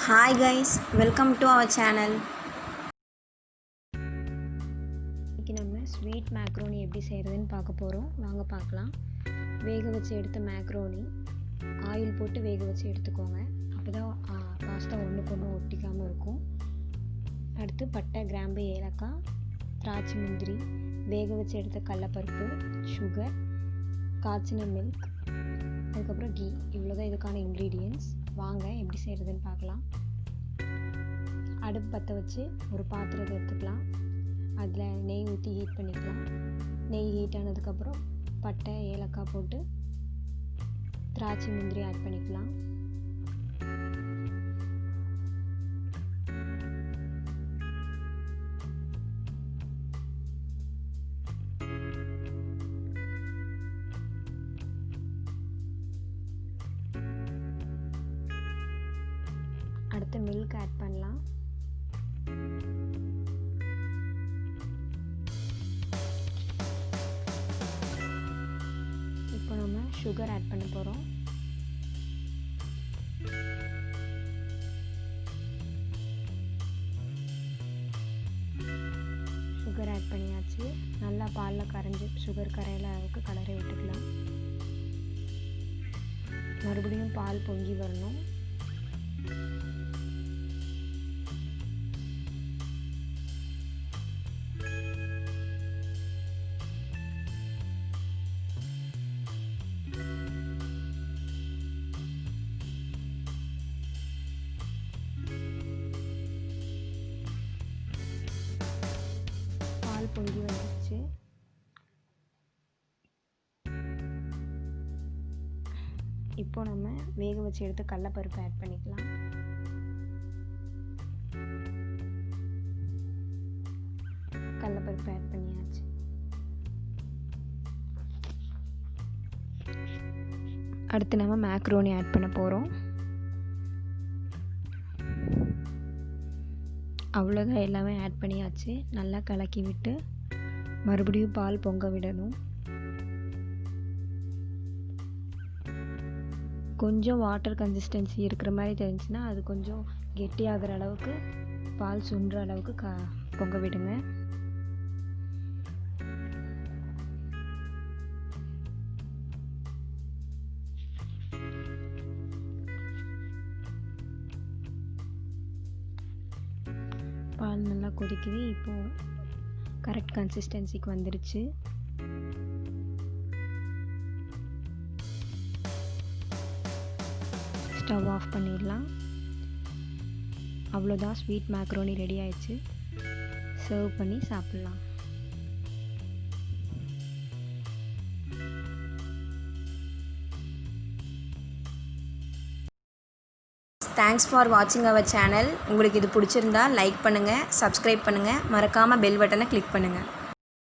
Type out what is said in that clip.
Hi guys, welcome to our channel. இன்னைக்கு நம்ம sweet macaroni எப்படி செய்கிறதுன்னு பார்க்க போகிறோம். வாங்க பார்க்கலாம். வேக வச்சு எடுத்த மேக்ரோனி ஆயில் போட்டு வேக வச்சு எடுத்துக்கோங்க. அப்போ தான் பாஸ்தா ஒன்றுக்கு ஒன்று ஒட்டிக்காமல் இருக்கும். அடுத்து பட்டை, கிராம்பு, ஏலக்காய், திராட்சை, முந்திரி, வேக வச்சு எடுத்த கடலைப்பருப்பு, சுகர், காய்ச்சின மில்க், அதுக்கப்புறம் கீ. இவ்வளோதான் இதுக்கான இன்க்ரீடியன்ட்ஸ். வாங்க எப்படி செய்கிறதுன்னு பார்க்கலாம். அடுப்பு பற்ற வச்சு ஒரு பாத்திரத்தை எடுத்துக்கலாம். அதில் நெய் ஊற்றி ஹீட் பண்ணிக்கலாம். நெய் ஹீட் ஆனதுக்கப்புறம் பட்டை, ஏலக்காய் போட்டு திராட்சை, முந்திரி ஆட் பண்ணிக்கலாம். அடுத்து மில்க் ஆட் பண்ணலாம். இப்போ நம்ம சுகர் ஆட் பண்ண போகிறோம். சுகர் ஆட் பண்ணியாச்சு. நல்லா பாலில் கரைஞ்சி சுகர் கரையிற அளவுக்கு கலரை விட்டுக்கலாம். மறுபடியும் பால் பொங்கி வரணும். பால் பொங்கி வந்துடுச்சு. இப்போ நம்ம வேக வச்சு எடுத்து கடலைப்பருப்பு ஆட் பண்ணிக்கலாம். கடலைப்பருப்பு ஆட் பண்ணியாச்சு. அடுத்து நம்ம மேக்ரோனி ஆட் பண்ண போகிறோம். அவ்வளோதான், எல்லாமே ஆட் பண்ணியாச்சு. நல்லா கலக்கி விட்டு மறுபடியும் பால் பொங்க விடணும். கொஞ்சம் வாட்டர் கன்சிஸ்டன்சி இருக்கிற மாதிரி தெரிஞ்சுன்னா அது கொஞ்சம் கெட்டியாகிற அளவுக்கு, பால் சுண்டுற அளவுக்கு பொங்க விடுங்க. பால் நல்லா கொதிக்குது. இப்போது கரெக்ட் கன்சிஸ்டன்சிக்கு வந்துருச்சு. ஸ்டவ் ஆஃப் பண்ணிடலாம். அவ்வளோதான், ஸ்வீட் மேக்ரோனி ரெடி ஆயிடுச்சு. சர்வ் பண்ணி சாப்பிட்லாம். தேங்க்ஸ் ஃபார் வாட்சிங் அவர் சேனல். உங்களுக்கு இது பிடிச்சிருந்தா லைக் பண்ணுங்கள், சப்ஸ்கிரைப் பண்ணுங்கள், மறக்காமல் பெல் பட்டனை கிளிக் பண்ணுங்கள்.